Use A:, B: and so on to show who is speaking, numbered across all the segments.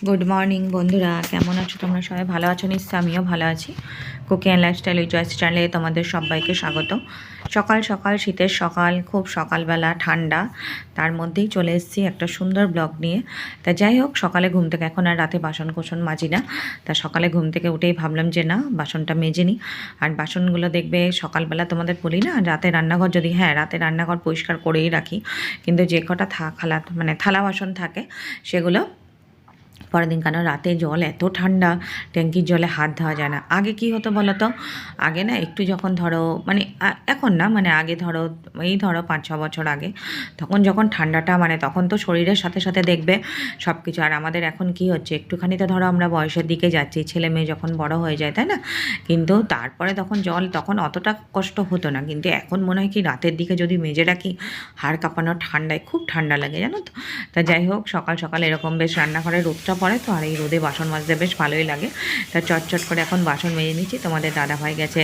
A: Good morning বন্ধুরা, কেমন আছো তোমরা? সবাই ভালো আছো নিশ্চয়ই, আমিও ভালো আছি। কুকিং অ্যান্ড লাইফস্টাইল উইথ জয়েস চ্যানেলে তোমাদের সবাইকে স্বাগত। সকাল সকাল, শীতের সকাল, খুব সকালবেলা, ঠান্ডা, তার মধ্যেই চলে এসেছি একটা সুন্দর ব্লগ নিয়ে। তা যাই হোক, সকালে ঘুম থেকে, এখন আর রাতে বাসন কোসন মাজি না, তা সকালে ঘুম থেকে উঠেই ভাবলাম যে না, বাসনটা মেজে নিই। আর বাসনগুলো দেখবে সকালবেলা তোমাদের বলি না, রাতে রান্নাঘর যদি, হ্যাঁ রাতে রান্নাঘর পরিষ্কার করেই রাখি, কিন্তু যে কটা থালা বাসন থাকে সেগুলো পরের দিন, কারণ রাতে জল এত ঠান্ডা, ট্যাঙ্কির জলে হাত দেওয়া যায় না। আগে কি হতো বলো তো, আগে না একটু যখন ধরো মানে এখন না, মানে আগে ধরো এই ধরো 5-6 বছর আগে, তখন যখন ঠান্ডাটা মানে তখন তো শরীরের সাথে সাথে দেখবে সব কিছু। আর আমাদের এখন কি হচ্ছে, একটুখানি তো ধরো আমরা বয়সের দিকে যাচ্ছি, ছেলে মেয়ে যখন বড় হয়ে যায়, তাই না? কিন্তু তারপরে তখন জল তখন অতটা কষ্ট হতো না, কিন্তু এখন মনে হয় কি রাতের দিকে যদি মেজে রাখি, হাড় কাঁপানো ঠান্ডায় খুব ঠান্ডা লাগে, জানো তো। তা যাই হোক, সকাল সকাল এরকম বেশ রান্নাঘরে রোদটা পড়ে তো, আর এই রোদে বাসন মাজতে বেশ ভালোই লাগে। তা চটচট করে এখন বাসন মেজে নিচ্ছি। তোমাদের দাদাভাই গেছে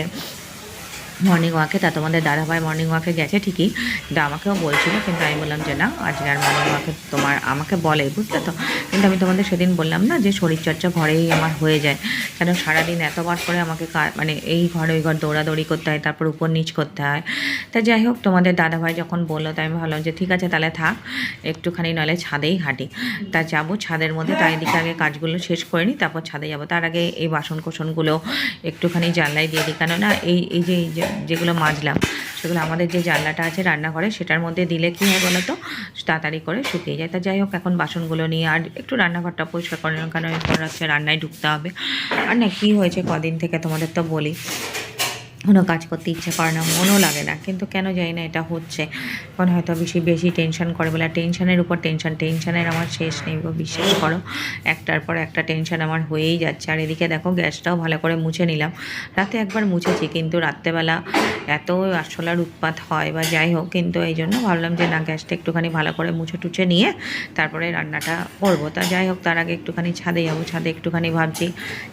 A: মর্নিং ওয়াকে, তা তোমাদের দাদাভাই মর্নিং ওয়াকে গেছে ঠিকই, কিন্তু আমাকেও বলছিল, কিন্তু আমি বললাম যে না, আজকে আর মর্নিং ওয়াকে আমাকে বলে, বুঝলে তো। কিন্তু আমি তোমাদের সেদিন বললাম না যে শরীরচর্চা ঘরেই আমার হয়ে যায়, কেন সারাদিন এতবার করে আমাকে মানে এই ঘর ওই ঘর দৌড়াদৌড়ি করতে হয়, তারপর উপর নিচ করতে হয়। তা যাই হোক, তোমাদের দাদাভাই যখন বললো, তাই আমি ভাবলাম যে ঠিক আছে তাহলে থাক, একটুখানি নলে ছাদেই হাঁটি। তা যাবো ছাদের মধ্যে, তাই এদিকে আগে কাজগুলো শেষ করে নিই, তারপর ছাদে যাবো। তার আগে এই বাসন কোসনগুলো একটুখানি জানলায় দিয়ে দিই, কেননা এই যে যেগুলো মাজলাম, সেগুলো আমাদের যে জানলাটা আছে রান্নাঘরে, সেটার মধ্যে দিলে কী হয় বলো তো, তাড়াতাড়ি করে শুকিয়ে যায়। তা যাই হোক, এখন বাসনগুলো নিয়ে আর একটু রান্নাঘরটা পরিষ্কার করে নিলাম, কারণ এরপর হচ্ছে রান্নায় ঢুকতে হবে। আর না, কী হয়েছে কদিন থেকে তোমাদের তো বলি, কোনো কাজ করতে ইচ্ছে করে না, মনও লাগে না, কিন্তু কেন জানি না এটা হচ্ছে। এখন হয়তো বেশি বেশি টেনশন করে বলে, টেনশনের উপর টেনশনের আমার শেষ নেই গো, বিশ্বাস করো। একটার পর একটা টেনশন আমার হয়েই যাচ্ছে। আর এদিকে দেখো, গ্যাসটাও ভালো করে মুছে নিলাম। রাতে একবার মুছেছি, কিন্তু রাত্রেবেলা এত আরশোলার উৎপাত হয় বা যাই হোক, কিন্তু এই জন্য ভাবলাম যে না, গ্যাসটা একটুখানি ভালো করে মুছে টুছে নিয়ে তারপরে রান্নাটা করবো। তা যাই হোক, তার আগে একটুখানি ছাদে যাবো। ছাদে একটুখানি ভাবছি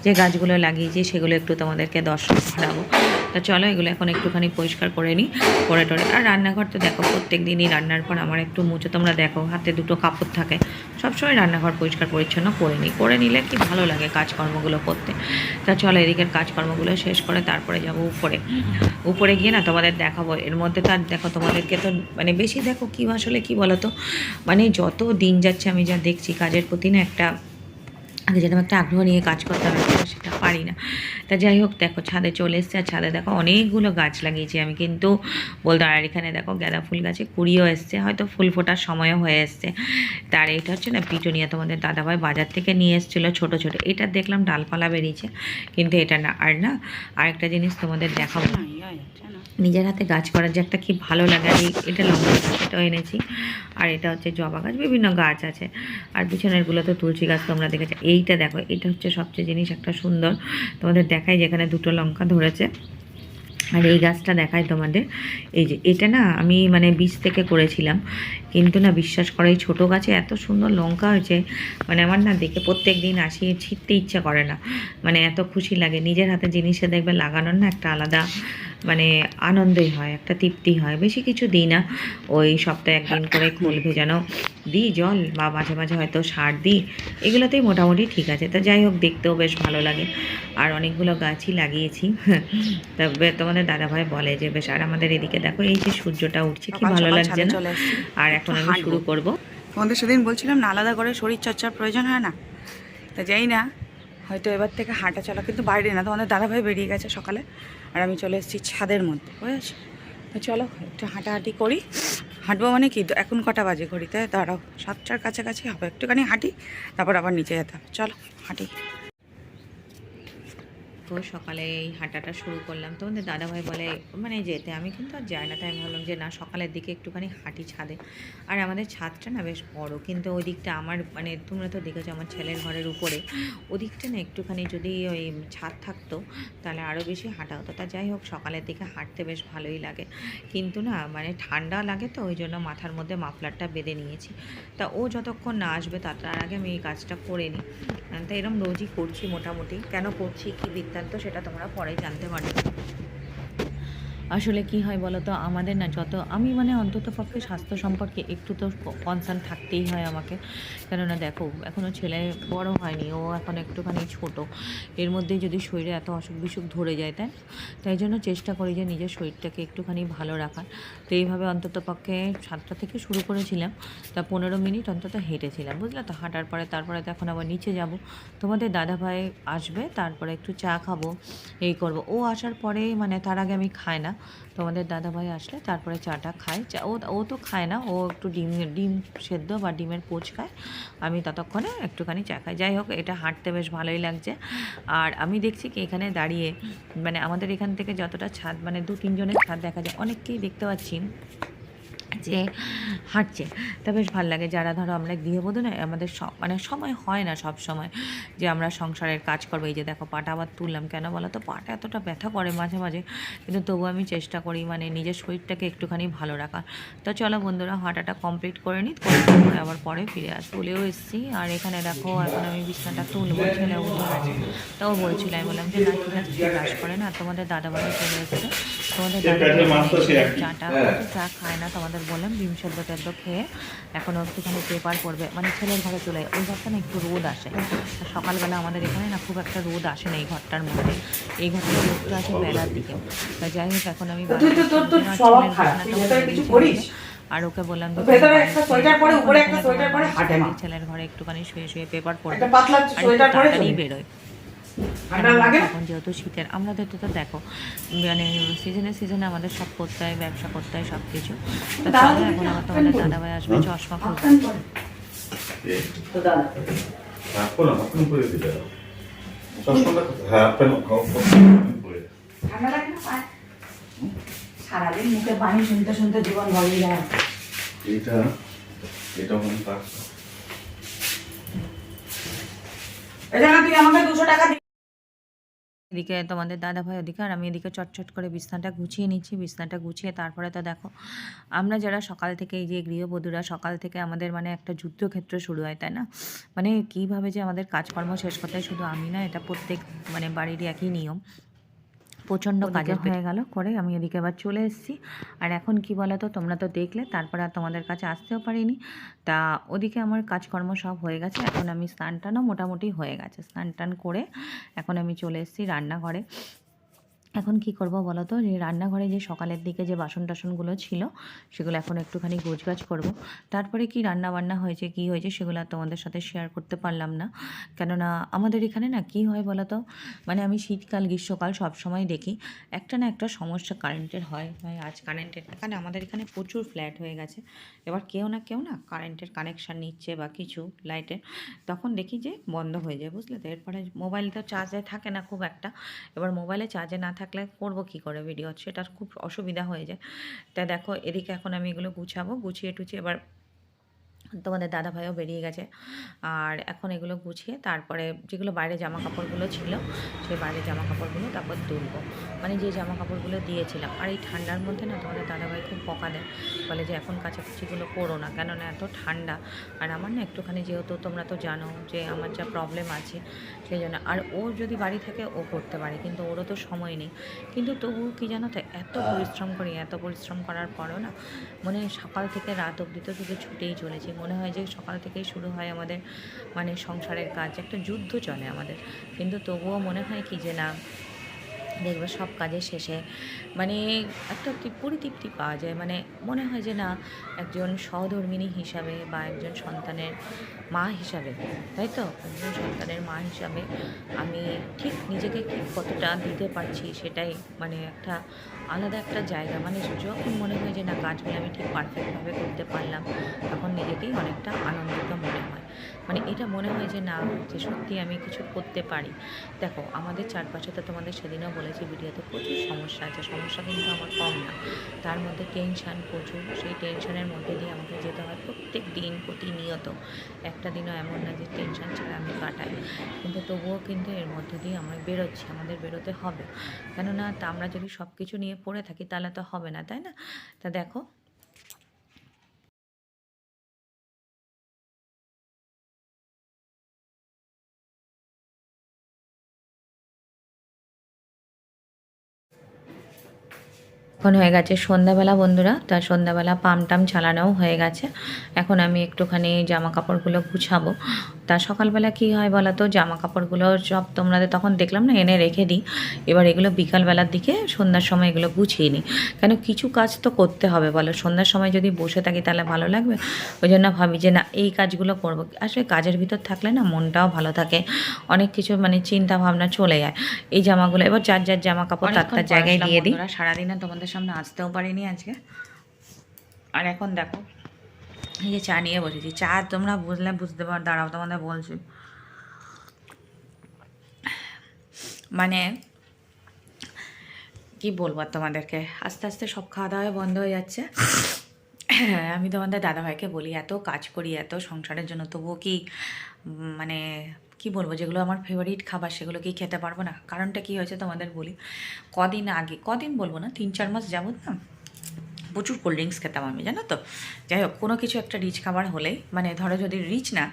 A: যে গাছগুলো লাগিয়েছি সেগুলো একটু তোমাদেরকে দর্শন করাবো। তা চলো, এগুলো এখন একটুখানি পরিষ্কার করে নিই, করে টরে। আর রান্নাঘর তো দেখো, প্রত্যেক দিনই রান্নার পর আমার একটু মুছে, তোমরা দেখো হাতে দুটো কাপড় থাকে, সবসময় রান্নাঘর পরিষ্কার পরিচ্ছন্ন করে নিই, করে নিলে কি ভালো লাগে কাজকর্মগুলো করতে। তা চলো, এদিকের কাজকর্মগুলো শেষ করে তারপরে যাব উপরে গিয়ে না তোমাদের দেখাবো। এর মধ্যে তো আর দেখো, তোমাদেরকে তো মানে বেশি দেখো কী আসলে কী বলো তো, মানে যত দিন যাচ্ছে আমি যা দেখছি কাজের প্রতি না, একটা আগে যেরকম একটা আগ্রহ নিয়ে কাজ করতে হবে, সেটা পারি না। তা যাই হোক, দেখো ছাদে চলে এসছে, আর ছাদে দেখো অনেকগুলো গাছ লাগিয়েছি আমি, কিন্তু বলতে, আর এখানে দেখো গাঁদা ফুল গাছে কুড়িও এসছে, হয়তো ফুল ফোটার সময়ও হয়ে এসছে। তার এইটা হচ্ছে না পিটুনিয়া, তোমাদের দাদাভাই বাজার থেকে নিয়ে এসেছিলো ছোটো ছোটো, এটা দেখলাম ডালপালা বেরিয়েছে, কিন্তু এটা না। আর না, আরেকটা জিনিস তোমাদের দেখাবো, নিজের হাতে গাছ করার যে একটা কি ভালো লাগে। আর এটা লঙ্কা গাছ, এটাও এনেছি। আর এটা হচ্ছে জবা গাছ, বিভিন্ন গাছ আছে। আর পিছনেরগুলো তো তুলসী গাছ, তোমরা দেখেছো। এইটা দেখো, এটা হচ্ছে সবচেয়ে জিনিস একটা সুন্দর, তোমাদের দেখাই, যেখানে দুটো লঙ্কা ধরেছে। আর এই গাছটা দেখায় তোমাদের, এই যে এটা না আমি মানে বীজ থেকে করেছিলাম, কিন্তু না বিশ্বাস করো, এই ছোটো গাছে এত সুন্দর লঙ্কা হয়েছে, মানে আমার না দেখে প্রত্যেক দিন আসি, ছিঁড়তে ইচ্ছা করে না, মানে এত খুশি লাগে। নিজের হাতে জিনিসে দেখবে লাগানোর না একটা আলাদা মানে আনন্দই হয়, একটা তৃপ্তি হয়। বেশি কিছু দিই না, ওই সপ্তাহে একদিন করে খোল ভেজানো দিই জল, বা মাঝে মাঝে হয়তো সার দিই, এগুলোতেই মোটামুটি ঠিক আছে। তা যাই হোক, দেখতেও বেশ ভালো লাগে। আর অনেকগুলো গাছই লাগিয়েছি। তবে তোমাদের দাদাভাই বলে যে বেশ। আর আমাদের এদিকে দেখো, এই যে সূর্যটা উঠছে, কি ভালো লাগছে না? আর এখন আমি শুরু করব।
B: তোমাদের সেদিন বলছিলাম না, আলাদা করে শরীরচর্চার প্রয়োজন হয় না, তা যাই না, হয়তো এবার থেকে হাঁটা চলা, কিন্তু বাইরে না, তোমাদের দাদাভাই বেরিয়ে গেছে সকালে, আর আমি চলে এসেছি ছাদের মধ্যে, বুঝেছি। তো চলো একটু হাঁটাহাঁটি করি। হাঁটবো মানে কি, এখন কটা বাজে ঘড়িতে, দাঁড়াও 7টার কাছাকাছি হবে, একটুখানি হাঁটি, তারপর আবার নিচে যেতে হবে। চলো হাঁটি।
A: তো সকালে এই হাঁটাটা শুরু করলাম, তোমাদের দাদাভাই বলে মানে যেতে, আমি কিন্তু আর যাই না, তাই আমি ভাবলাম যে না, সকালের দিকে একটুখানি হাঁটি ছাদে। আর আমাদের ছাদটা না বেশ বড়, কিন্তু ওই দিকটা আমার মানে তোমরা তো দেখেছো আমার ছেলের ঘরের উপরে, ওদিকটা না একটুখানি যদি ওই ছাদ থাকতো তাহলে আরও বেশি হাঁটা হতো। তা যাই হোক, সকালের দিকে হাঁটতে বেশ ভালোই লাগে, কিন্তু না মানে ঠান্ডা লাগে, তো ওই জন্য মাথার মধ্যে মাফলারটা বেঁধে নিয়েছি। তা ও যতক্ষণ না আসবে তার আগে আমি এই কাজটা করে নিই। তো এরকম রোজই করছি মোটামুটি, কেন করছি কী বৃত্তান্ত সেটা তোমরা পরেই জানতে পারবে। আসলে কি হয় বলো তো, আমাদের না যত আমি মানে অন্তত পক্ষে স্বাস্থ্য সম্পর্কে একটু তো কনসার্ন থাকতেই হয় আমাকে। কেননা দেখো এখনও ছেলে বড় হয়নি, ও এখন একটুখানি ছোট। এর মধ্যেই যদি শরীরে এত অসুখ বিসুখ ধরে যায়, তাই না? তাই জন্য চেষ্টা করি যে নিজের শরীরটাকে একটুখানি ভালো রাখার। তো এইভাবে অন্তত পক্ষে 7টা থেকে শুরু করেছিলাম, তা 15 মিনিট অন্তত হেঁটেছিলাম, বুঝলে তো? হাঁটার পরে তারপরে তো এখন আবার নিচে যাব। তোমাদের দাদাভাই আসবে, তারপরে একটু চা খাবো, এই করব। ও আসার পরে মানে তার আগে আমি খাই না। তোমাদের দাদাভাই আসলে তারপরে চাটা খায়। চা ও ও তো খায় না, ও একটু ডিম সেদ্ধ বা ডিমের পোচ খায়। আমি ততক্ষণে একটুখানি চা খাই। যাই হোক, এটা হাঁটতে বেশ ভালোই লাগছে। আর আমি দেখছি কি এখানে দাঁড়িয়ে মানে আমাদের এখান থেকে যতটা ছাদ, মানে 2-3 জনের ছাদ দেখা যায়, অনেককেই দেখতে পাচ্ছি যে হাঁটছে। তা বেশ ভাল লাগে। যারা ধরো আমরা গৃহবধূ না, আমাদের মানে সময় হয় না সব সময় যে আমরা সংসারের কাজ করবো। এই যে দেখো পাটা আবার তুললাম, কেন বলো তো? পাটা এতটা ব্যথা করে মাঝে মাঝে, কিন্তু তবুও আমি চেষ্টা করি মানে নিজের শরীরটাকে একটুখানি ভালো রাখার। তো চলো বন্ধুরা, হাঁটাটা কমপ্লিট করে নিই, করে আবার পরে ফিরে আসবো। বলেও এসেছি। আর এখানে দেখো এখন আমি বিছানাটা তুলবো, ছেলে উঠে গেছে। তাও বলছিল, আমি বললাম যে না ঠিক আছে, ব্রাশ করে না। তোমাদের দাদাভাই চলে এসেছে। তোমাদের দাদাভাই চাটা তো চা খায় না, তোমাদের বললাম ডিম সেদ্ধ টেদ্ধ খেয়ে এখনও একটুখানি পেপার পড়বে, মানে ছেলের ঘরে চলে ওই ঘরটা না একটু রোদ আসে। আর সকালবেলা আমাদের এখানে না খুব একটা রোদ আসে না এই ঘরটার মধ্যে, এই ঘরটা রোদটা আসে বেলার দিকে। তা যাই হোক, এখন আমি আর ওকে বললাম ছেলের ঘরে একটুখানি শুয়ে শুয়ে পেপার পড়বে আর একটু তাড়াতাড়ি বেরোয়। এখন যেহেতু শীতের, আমাদের তো দেখো মানে সিজনে আমাদের সব করতে হয়, ব্যবসা করতে হয়, সব কিছু। তো চলো, এখন আমার তোমাদের দাদাভাই আসবে চশমা খুলতে।
B: সারাদিন মুখে পানি শুনতে শুনতে জীবন ভরে যায়।
C: এটা
B: তুই আমাকে 200 টাকা
A: এদিকে তোমাদের দাদাভাই ওদিকে, আর আমি এদিকে চটচট করে বিছনাটা গুছিয়ে নিচ্ছি। বিছনাটা গুছিয়ে তারপরে তো দেখো, আমরা যারা সকাল থেকে, এই যে গৃহবধূরা, সকাল থেকে আমাদের মানে একটা যুদ্ধক্ষেত্র শুরু হয়, তাই না? মানে কীভাবে যে আমাদের কাজকর্ম শেষ করতে হয়, শুধু আমি না, এটা প্রত্যেক মানে বাড়িরই একই নিয়ম। প্রচণ্ড কাজের হয়ে গেল করে আমি এদিকে আবার চলে এসেছি। আর এখন কি বলো তো, তোমরা তো দেখলে, তারপরে আর তোমাদের কাছে আসতেও পারিনি। তা ওদিকে আমার কাজকর্ম সব হয়ে গেছে। এখন আমি স্নান টানও মোটামুটি হয়ে গেছে, স্নান টান করে এখন আমি চলে এসেছি রান্নাঘরে। এখন কি করব বলো তো, যে রান্নাঘরে যে সকালের দিকে যে বাসন টাসনগুলো ছিল, সেগুলো এখন একটুখানি গোছগাছ করব। তারপরে কি রান্না বান্না হয়েছে, কি হয়েছে, সেগুলো আর তোমাদের সাথে শেয়ার করতে পারলাম না। কেননা আমাদের এখানে না কি হয় বলো তো, মানে আমি শীতকাল গ্রীষ্মকাল সব সময় দেখি একটা না একটা সমস্যা কারেন্টের হয়। আজ কারেন্টের এখানে, আমাদের এখানে প্রচুর ফ্ল্যাট হয়ে গেছে। এবার কেউ না কারেন্টের কানেকশান নিচ্ছে বা কিছু লাইটের, তখন দেখি যে বন্ধ হয়ে যায়, বুঝলে তো? এরপরে মোবাইল তো চার্জে থাকে না খুব একটা। এবার মোবাইলে চার্জে না থাকলে করব কী করে ভিডিও, সেটার খুব অসুবিধা হয়ে যায়। তা দেখো এদিকে এখন আমি এগুলো গুছাবো, গুছিয়ে টুছিয়ে এবার তোমাদের দাদাভাইও বেরিয়ে গেছে। আর এখন এগুলো গুছিয়ে তারপরে যেগুলো বাইরে জামা কাপড়গুলো ছিল, সেই বাইরে জামা কাপড়গুলো তারপর তুলবো, মানে যে জামা কাপড়গুলো দিয়েছিলাম। আর এই ঠান্ডার মধ্যে না তোমাদের দাদাভাই খুব বকা দেয়, বলে যে এখন কাচাকুচিগুলো করো না, কেননা এত ঠান্ডা। আর আমার না একটুখানি, যেহেতু তোমরা তো জানো যে আমার যা প্রবলেম আছে, সেই জন্য। আর ও যদি বাড়ি থাকে ও করতে পারে, কিন্তু ওরও তো সময় নেই। কিন্তু তবুও কি জানো তো, এত পরিশ্রম করার পরও না, মানে সকাল থেকে রাত অবধি তো শুধু ছুটেই চলেছি। মনে হয় যে সকাল থেকেই শুরু হয় আমাদের মানে সংসারের কাজ, একটা যুদ্ধ চলে আমাদের। কিন্তু তবুও মনে হয় কি যে না, দেখবে সব কাজের শেষে মানে একটা পরিতৃপ্তি পাওয়া যায়। মানে মনে হয় যে না, একজন সহধর্মিণী হিসাবে বা একজন সন্তানের মা হিসাবে, তাই তো, একজন সন্তানের মা হিসাবে আমি ঠিক নিজেকে ঠিক কতটা দিতে পারছি, সেটাই মানে একটা আলাদা একটা জায়গা। মানে যখন মনে হয় যে না, কাজগুলো আমি ঠিক পারফেক্টভাবে করতে পারলাম, তখন নিজেকেই অনেকটা আনন্দিত মনে হয়। মানে এটা মনে হয় যে না, যে সত্যি আমি কিছু করতে পারি। দেখো আমাদের চারপাশে তো তোমাদের সেদিনও বলেছি ভিডিওতে, প্রচুর সমস্যা আছে। সমস্যা কিন্তু আমার কম না, তার মধ্যে টেনশান প্রচুর। সেই টেনশানের মধ্যে দিয়ে আমাকে যেতে হয় প্রত্যেক দিন, প্রতিনিয়ত। একটা দিনও এমন না যে টেনশান ছাড়া আমি কাটাই। কিন্তু তবুও কিন্তু এর মধ্যে দিয়ে আমরা বেরোচ্ছি, আমাদের বেরোতে হবে। কেননা তা আমরা যদি সব কিছু নিয়ে পড়ে থাকি তাহলে তো হবে না, তাই না? তা দেখো এখন হয়ে গেছে সন্ধ্যাবেলা বন্ধুরা, তার সন্ধ্যাবেলা পাম চালানোও হয়ে গেছে। এখন আমি একটুখানি জামা কাপড়গুলো গুছাবো। তা সকালবেলা কি হয় বলো তো, জামা কাপড়গুলো সব তোমাদের তখন দেখলাম না এনে রেখে দিই। এবার এগুলো বিকালবেলার দিকে সন্ধ্যার সময় এগুলো গুছিয়ে নিই, কেন কিছু কাজ তো করতে হবে বলো। সন্ধ্যার সময় যদি বসে থাকি তাহলে ভালো লাগবে। ওই জন্য ভাবি যে না এই কাজগুলো করবো। আসলে কাজের ভিতর থাকলে না মনটাও ভালো থাকে, অনেক কিছু মানে চিন্তা ভাবনা চলে যায়। এই জামাগুলো এবার যার যার জামা কাপড় তার জায়গায় দিয়ে দিই। সারাদিনে তোমাদের সামনে আসতেও পারিনি আজকে। আর এখন দেখো এই যে চা নিয়ে বসেছি। চা তোমরা বুঝতে পারো, দাঁড়াও তোমাদের বলছি। মানে কি বলবো আর তোমাদেরকে, আস্তে আস্তে সব খাওয়া দাওয়া বন্ধ হয়ে যাচ্ছে। আমি তোমাদের দাদাভাইকে বলি এত কাজ করি এত সংসারের জন্য, তবুও কি মানে কি বলবো, যেগুলো আমার ফেভারিট খাবার সেগুলো কি খেতে পারবো না? কারণটা কি হয়েছে তোমাদের বলি। কদিন বলবো না, 3-4 মাস যাবত না প্রচুর কোল্ড ড্রিঙ্কস খেতাম আমি, জানো তো। যাই হোক, কোনো কিছু একটা রিচ খাবার হলেই, মানে ধরো যদি রিচ না,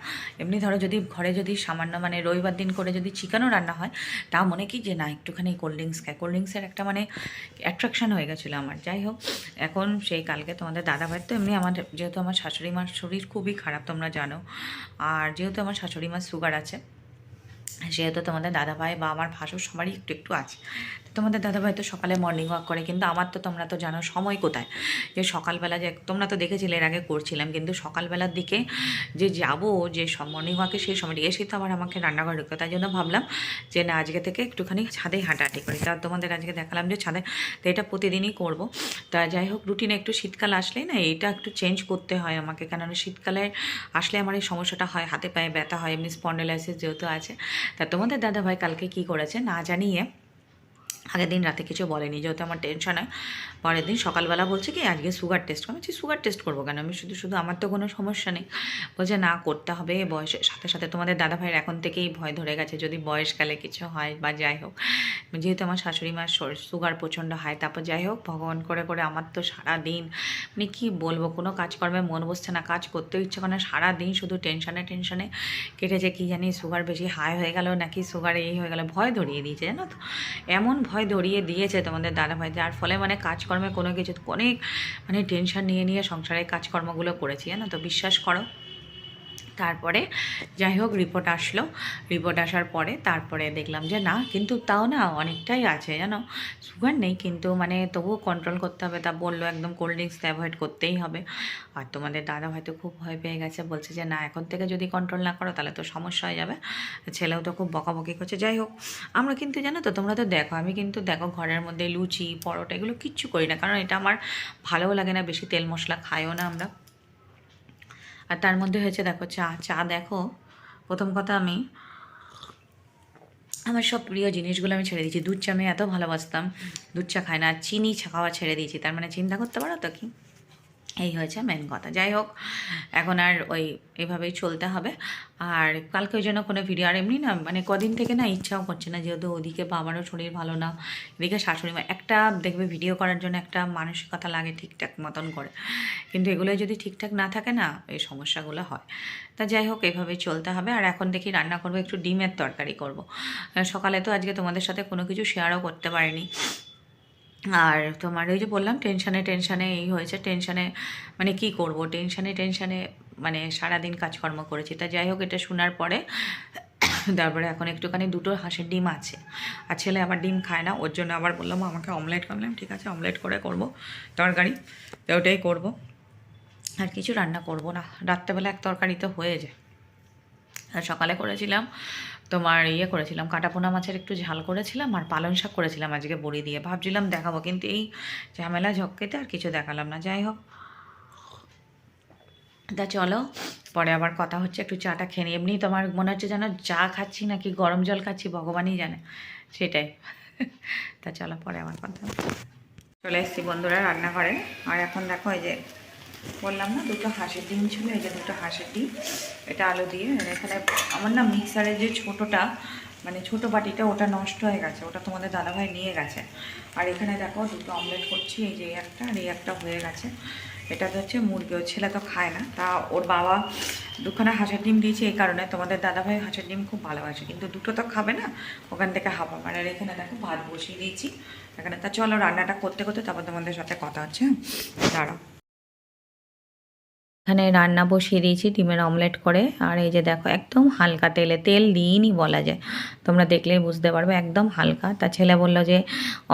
A: এমনি ধরো যদি ঘরে যদি সামান্য মানে রবিবার দিন করে যদি চিকেনও রান্না হয়, তা মনে কি যে না একটুখানি কোল্ড ড্রিঙ্কস খায়। কোল্ড ড্রিঙ্কসের একটা মানে অ্যাট্রাকশান হয়ে গেছিলো আমার। যাই হোক, এখন সেই কালকে তোমাদের দাদাভাই তো এমনি আমার, যেহেতু আমার শাশুড়ি মার শরীর খুবই খারাপ তোমরা জানো, আর যেহেতু আমার শাশুড়ি মার সুগার আছে, সেহেতু তোমাদের দাদাভাই বা আমার ভাসুর সবারই একটু একটু আছে। তোমাদের দাদাভাই তো সকালে মর্নিং ওয়াক করে, কিন্তু আমার তো তোমরা তো জানো সময় কোথায়, যে সকালবেলা যে তোমরা তো দেখেছিলে এর আগে করছিলাম, কিন্তু সকালবেলার দিকে যে যাবো যে মর্নিং ওয়াকে সেই সময়টি এসে তো আবার আমাকে রান্নাঘরে ঢুকতো। তাই জন্য ভাবলাম যে না আজকে থেকে একটুখানি ছাদে হাঁটাহাঁটি করি। তা তোমাদের আজকে দেখালাম যে ছাদে, তো এটা প্রতিদিনই করব। তা যাই হোক, রুটিনে একটু শীতকাল আসলেই না এইটা একটু চেঞ্জ করতে হয় আমাকে, কেননা শীতকালে আসলে আমার এই সমস্যাটা হয়, হাতে পায়ে ব্যথা হয়, এমনি স্পন্ডেলাইসিস যেহেতু আছে। তা তোমাদের দাদাভাই কালকে কি করেছে না জানিয়ে, আগের দিন রাতে কিছু বলেনি, যেহেতু আমার টেনশন হয়, পরের দিন সকালবেলা বলছে কি আজকে সুগার টেস্ট। আমি বলছি সুগার টেস্ট করবো কেন, আমি শুধু আমার তো কোনো সমস্যা নেই। বলছে না করতে হবে, বয়সের সাথে সাথে তোমাদের দাদাভাইয়ের এখন থেকেই ভয় ধরে গেছে যদি বয়সকালে কিছু হয় বা যাই হোক। যেহেতু আমার শাশুড়ি মার সুগার প্রচণ্ড হয়, তারপর যাই হোক ভগবান করে করে আমার তো সারাদিন মানে কী বলবো, কোনো কাজকর্মে মন বসছে না, কাজ করতেও ইচ্ছে করে না, সারাদিন শুধু টেনশনে কেটেছে। কি জানি সুগার বেশি হাই হয়ে গেল নাকি সুগার এই হয়ে গেল, ভয় ধরিয়ে দিয়েছে জানো তো, এমন ভয় ধরিয়ে দিয়েছে তোমাদের দাদাভাই, যার ফলে মানে কাজকর্মে কোনো কিছু অনেক মানে টেনশন নিয়ে সংসারের কাজকর্মগুলো করেছি জানো তো, বিশ্বাস করো। তারপরে যাই হোক রিপোর্ট আসলো, রিপোর্ট আসার পরে তারপরে দেখলাম যে না, কিন্তু তাও না অনেকটাই আছে জানো, সুগার নেই কিন্তু মানে তবুও কন্ট্রোল করতে হবে। তা বললো একদম কোল্ড ড্রিঙ্কস অ্যাভয়েড করতেই হবে। আর তোমাদের দাদা হয়তো খুব ভয় পেয়ে গেছে, বলছে যে না এখন থেকে যদি কন্ট্রোল না করো তাহলে তো সমস্যা হয়ে যাবে। ছেলেও তো খুব বকাবকি করছে। যাই হোক, আমরা কিন্তু জানো তো, তোমরা তো দেখো আমি কিন্তু দেখো ঘরের মধ্যে লুচি পরোটা এগুলো কিচ্ছু করি না, কারণ এটা আমার ভালোও লাগে না, বেশি তেল মশলা খাইও না আমরা। আর তার মধ্যে হয়েছে দেখো চা দেখো, প্রথম কথা আমি আমার সব প্রিয় জিনিসগুলো আমি ছেড়ে দিয়েছি। দুধ চা আমি এত ভালোবাসতাম, দুধ চা খাই না, চিনি খাওয়া ছেড়ে দিয়েছি। তার মানে চিন্তা করতে পারো তো কি, এই হয়েছে মেন কথা। যাই হোক, এখন আর ওই এভাবেই চলতে হবে। আর কালকে ওই জন্য কোনো ভিডিও, আর এমনি না মানে কদিন থেকে না ইচ্ছাও করছে না, যেহেতু ওদিকে বাবারও শরীর ভালো না, এদিকে শাশুড়ি মা, একটা দেখবে ভিডিও করার জন্য একটা মানসিকতা লাগে ঠিকঠাক মতন করে, কিন্তু এগুলো যদি ঠিকঠাক না থাকে না এই সমস্যাগুলো হয়। তা যাই হোক এভাবেই চলতে হবে। আর এখন দেখি রান্না করবো একটু ডিমের তরকারি করব। সকালে তো আজকে তোমাদের সাথে কোনো কিছু শেয়ারও করতে পারিনি। আর তোমার ওই যে বললাম টেনশানে এই হয়েছে, টেনশানে মানে কি করব, টেনশানে মানে সারাদিন কাজকর্ম করেছি। তা যাই হোক, এটা শোনার পরে তারপরে এখন একটুখানি দুটো হাঁসের ডিম আছে, আর ছেলে আবার ডিম খায় না, ওর জন্য আবার বললাম আমাকে অমলেট করলাম, ঠিক আছে অমলেট করে করব তরকারি, তো ওটাই করবো, আর কিছু রান্না করব না। রাত্রেবেলা এক তরকারি তো হয়ে যায়। আর সকালে করেছিলাম তোমার করেছিলাম কাটাপোনা মাছের একটু ঝাল করেছিলাম, আর পালং শাক করেছিলাম আজকে বড়ি দিয়ে, ভাবছিলাম দেখাবো, কিন্তু এই ঝামেলা ঝক্কেতে আর কিছু দেখালাম না। যাই হোক, তা চলো পরে আবার কথা হচ্ছে, একটু চাটা খেয়ে নিই। এমনি তোমার মনে হচ্ছে যেন চা খাচ্ছি নাকি গরম জল খাচ্ছি ভগবানই জানে, সেটাই। তা চলো পরে আমার কথা। চলে এসেছি বন্ধুরা রান্নাঘরে, আর এখন দেখো এই যে বললাম না দুটো হাঁসের ডিম ছিল, এই যে দুটো হাঁসের ডিম, এটা আলু দিয়ে। এখানে আমার না মিক্সারের যে ছোটোটা মানে ছোটো বাটিটা ওটা নষ্ট হয়ে গেছে, ওটা তোমাদের দাদাভাই নিয়ে গেছে। আর এখানে দেখো দুটো অমলেট করছি, এই যে একটা আর এই একটা হয়ে গেছে। এটা তো হচ্ছে মুরগি, ওর ছেলে তো খায় না, তা ওর বাবা দুখানা হাঁসের ডিম দিয়েছি এই কারণে, তোমাদের দাদাভাই হাঁসের ডিম খুব ভালোবাসে, কিন্তু দুটো তো খাবে না, ওখান থেকে হাফ হাফ। আর এখানে দেখো ভাত বসিয়ে দিয়েছি এখানে। তা চলো রান্নাটা করতে করতে তারপর তোমাদের সাথে কথা হচ্ছে। দাঁড়াও, এখানে রান্না বসিয়ে দিয়েছি ডিমের অমলেট করে। আর এই যে দেখো একদম হালকা তেলে, তেল দিইনি বলা যায়, তোমরা দেখলেই বুঝতে পারবে, একদম হালকা। তা ছেলে বললো যে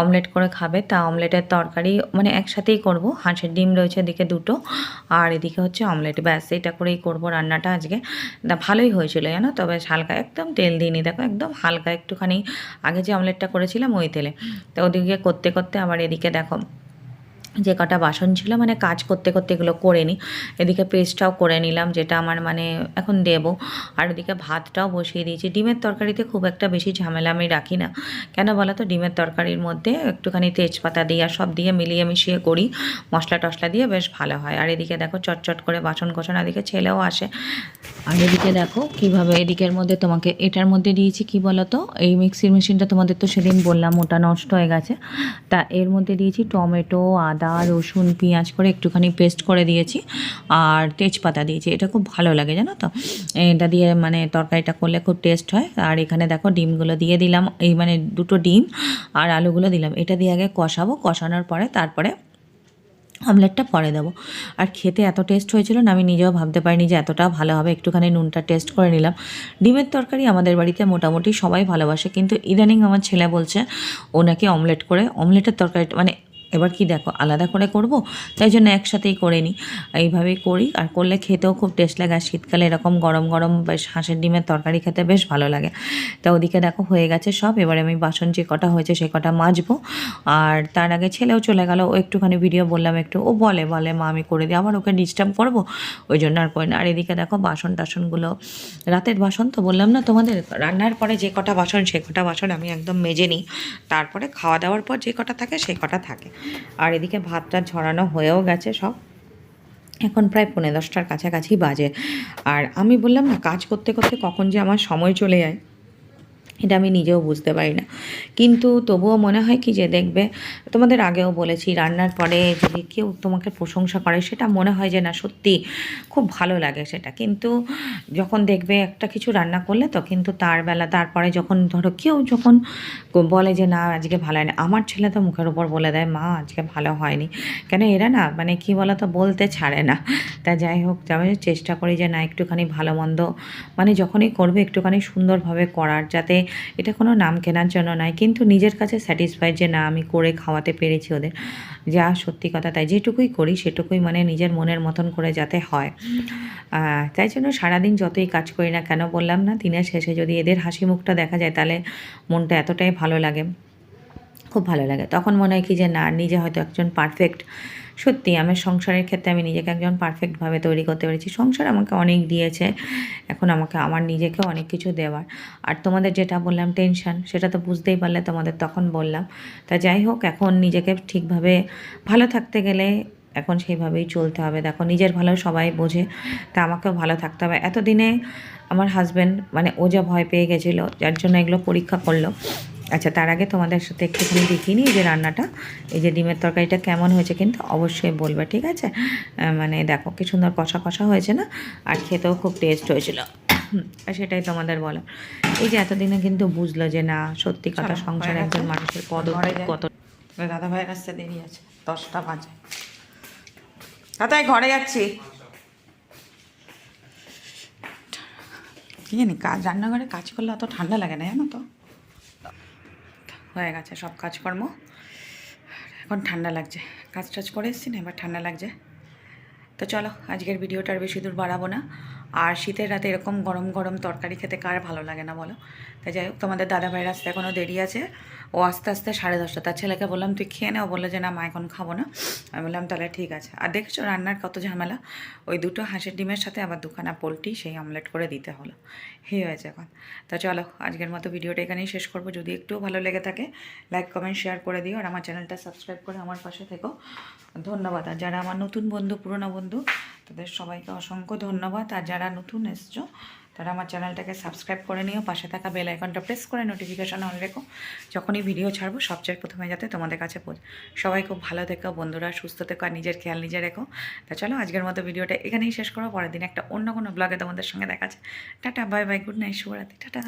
A: অমলেট করে খাবে, তা অমলেটের তরকারি মানে একসাথেই করব। হাঁসের ডিম রয়েছে এদিকে দুটো, আর এদিকে হচ্ছে অমলেট, ব্যাস এটা করেই করব রান্নাটা আজকে। তা ভালোই হয়েছিল জানো, তবে হালকা, একদম তেল দিইনি, দেখো একদম হালকা একটুখানি আগে যে অমলেটটা করেছিলাম ওই তেলে। তো ওদিকে করতে করতে আবার এদিকে দেখো যে কটা বাসন ছিল, মানে কাজ করতে করতে এগুলো করে নিই। এদিকে পেস্টটাও করে নিলাম, যেটা আমার মানে এখন দেবো। আর ওদিকে ভাতটাও বসিয়ে দিয়েছি। ডিমের তরকারিতে খুব একটা বেশি ঝামেলা আমি রাখি না, কেন বলো তো, ডিমের তরকারির মধ্যে একটুখানি তেজপাতা দিই আর সব দিয়ে মিলিয়ে মিশিয়ে করি, মশলা টশলা দিয়ে বেশ ভালো হয়। আর এদিকে দেখো চটচট করে বাসন কোসন, এদিকে ছেলেও আসে। আর এদিকে দেখো কীভাবে এদিকের মধ্যে তোমাকে এটার মধ্যে দিয়েছি কি বলো তো, এই মিক্সির মেশিনটা তোমাদের তো সেদিন বললাম ওটা নষ্ট হয়ে গেছে, তা এর মধ্যে দিয়েছি টমেটো, আদা, রসুন, পেঁয়াজ করে একটুখানি পেস্ট করে দিয়েছি, আর তেজপাতা দিয়েছি। এটা খুব ভালো লাগে জানো তো, এটা দিয়ে মানে তরকারিটা করলে খুব টেস্ট হয়। আর এখানে দেখো ডিমগুলো দিয়ে দিলাম, এই মানে দুটো ডিম আর আলুগুলো দিলাম। এটা দিয়ে আগে কষাবো, কষানোর পরে তারপরে অমলেটটা পরে দেবো। আর খেতে এত টেস্ট হয়েছিল না, আমি নিজেও ভাবতে পারিনি যে এতটা ভালো হবে। একটুখানি নুনটা টেস্ট করে নিলাম। ডিমের তরকারি আমাদের বাড়িতে মোটামুটি সবাই ভালোবাসে, কিন্তু ইদানিং আমার ছেলে বলছে ও নাকি অমলেট করে, অমলেটের তরকারিটা মানে এবার কি দেখো আলাদা করে করব, তাই জন্য একসাথেই করে নিই, এইভাবেই করি। আর করলে খেতেও খুব টেস্ট লাগে, আর শীতকালে এরকম গরম গরম বেশ হাঁসের ডিমের তরকারি খেতে বেশ ভালো লাগে। তা ওদিকে দেখো হয়ে গেছে সব, এবারে আমি বাসন যে কটা হয়েছে সে কটা মাজবো। আর তার আগে ছেলেও চলে গেল, ও একটুখানি ভিডিও বললাম একটু, ও বলে বলে মা আমি করে দিই, আবার ওকে ডিস্টার্ব করবো, ওই জন্য আর করি না। আর এদিকে দেখো বাসন টাসনগুলো, রাতের বাসন তো বললাম না তোমাদের, রান্নার পরে যে কটা বাসন সে কটা বাসন আমি একদম মেজে নিই, তারপরে খাওয়া দাওয়ার পর যে কটা থাকে সেই কটা থাকে। আর এদিকে ভাতটা ঝরানো হয়েও গেছে সব, এখন প্রায় 10:45 কাছাকাছি বাজে। আর আমি বললাম না কাজ করতে করতে কখন যে আমার সময় চলে যায় এটা আমি নিজেও বুঝতে পারি না, কিন্তু তবুও মনে হয় কি যে দেখবে, তোমাদের আগেও বলেছি, রান্নার পরে যদি কেউ তোমাকে প্রশংসা করে সেটা মনে হয় যে না সত্যি খুব ভালো লাগে সেটা। কিন্তু যখন দেখবে একটা কিছু রান্না করলে তো কিন্তু তারপরে যখন ধরো কেউ যখন বলে যে না আজকে ভালো হয়নি, আমার ছেলে তো মুখের উপর বলে দেয় মা আজকে ভালো হয়নি, কেন এরা না মানে কি বলো তো বলতে ছাড়ে না। তা যাই হোক, আমি চেষ্টা করি যে না একটুখানি ভালো মন্দ মানে যখনই করবে একটুখানি সুন্দরভাবে করার, যাতে এটা কোনো নাম কেনার জন্য নয়, কিন্তু নিজের কাছে স্যাটিসফাইড যে না আমি করে খাওয়াতে পেরেছি ওদের, যা সত্যি কথা তাই, যেটুকুই করি সেটুকুই মানে নিজের মনের মতন করে যাতে হয়। তাই জন্য সারাদিন যতই কাজ করি না কেন, বললাম না দিনের শেষে যদি এদের হাসি মুখটা দেখা যায় তাহলে মনটা এতটাই ভালো লাগে, খুব ভালো লাগে। তখন মনে হয় কি যে না নিজে হয়তো একজন পারফেক্ট, সত্যি আমার সংসারের ক্ষেত্রে আমি নিজেকে একজন পারফেক্টভাবে তৈরি করতে পেরেছি। সংসার আমাকে অনেক দিয়েছে, এখন আমাকে আমার নিজেকেও অনেক কিছু দেওয়ার। আর তোমাদের যেটা বললাম টেনশন, সেটা তো বুঝতেই পারলে, তোমাদের তখন বললাম। তা যাই হোক, এখন নিজেকে ঠিকভাবে ভালো থাকতে গেলে এখন সেইভাবেই চলতে হবে। দেখো নিজের ভালো সবাই বোঝে, তা আমাকেও ভালো থাকতে হবে। এতদিনে আমার হাজব্যান্ড মানে ও যা ভয় পেয়ে গেছিলো, যার জন্য এগুলো পরীক্ষা করলো। আচ্ছা তার আগে তোমাদের সাথে একটুখানি দেখিয়ে নিই যে রান্নাটা, এই যে ডিমের তরকারিটা কেমন হয়েছে কিন্তু অবশ্যই বলবে, ঠিক আছে? মানে দেখো কি সুন্দর কষা কষা হয়েছে না, আর খেতেও খুব টেস্ট হয়েছিল, সেটাই তোমাদের বলো। এই যে এতদিনে কিন্তু বুঝলো যে না সত্যি কথা, সংসারে একজন মানুষের কত। দাদা ভাইয়ের কাছে দেরি আছে, 10টা বাজে। দাদাই ঘরে যাচ্ছি, কি জানি কাজ, রান্নাঘরে কাজ করলে অত ঠান্ডা লাগে না জানো তো। হয়ে গেছে সব কাজকর্ম, এখন ঠান্ডা লাগছে, কাজ টাজ করে এসেছি না, এবার ঠান্ডা লাগছে। তো চলো আজকের ভিডিওটা আর বেশি দূর বাড়াবো না। আর শীতের রাতে এরকম গরম গরম তরকারি খেতে কার ভালো লাগে না বলো? তাই যাই হোক, তোমাদের দাদাভাইয়ের আসতে এখনও দেরি আছে, ও আস্তে আস্তে 10:30। তার ছেলেকে বললাম তুই খেয়ে নে, ও বললো যে না মা এখন খাবো না। আমি বললাম তাহলে ঠিক আছে। আর দেখছো রান্নার কত ঝামেলা, ওই দুটো হাঁসের ডিমের সাথে আবার দুখানা পোলট্রি সেই অমলেট করে দিতে হলো, হয়েছে এখন। তো চলো আজকের মতো ভিডিওটা এখানেই শেষ করবো। যদি একটু ভালো লেগে থাকে লাইক কমেন্ট শেয়ার করে দিও, আর আমার চ্যানেলটা সাবস্ক্রাইব করে আমার পাশে থেকো। ধন্যবাদ। আর যারা আমার নতুন বন্ধু পুরনো বন্ধু তাদের সবাইকে অসংখ্য ধন্যবাদ, আর যারা নতুন এসছো তারা আমার চ্যানেলটাকে সাবস্ক্রাইব করে নিও, পাশে থাকা বেল আইকনটা প্রেস করে নোটিফিকেশন অন রেখো, যখনই ভিডিও ছাড়বো সবচেয়ে প্রথমে যাতে তোমাদের কাছে সবাই খুব ভালো থেকো বন্ধুরা, সুস্থ থেকো আর নিজের খেয়াল নিজে রেখো। তা চলো আজকের মতো ভিডিওটা এখানেই শেষ করো, পরের দিন একটা অন্য কোনো ব্লগে তোমাদের সঙ্গে দেখা আছে। Tata, bye bye, good night, শুভরাত্রি, টাটা।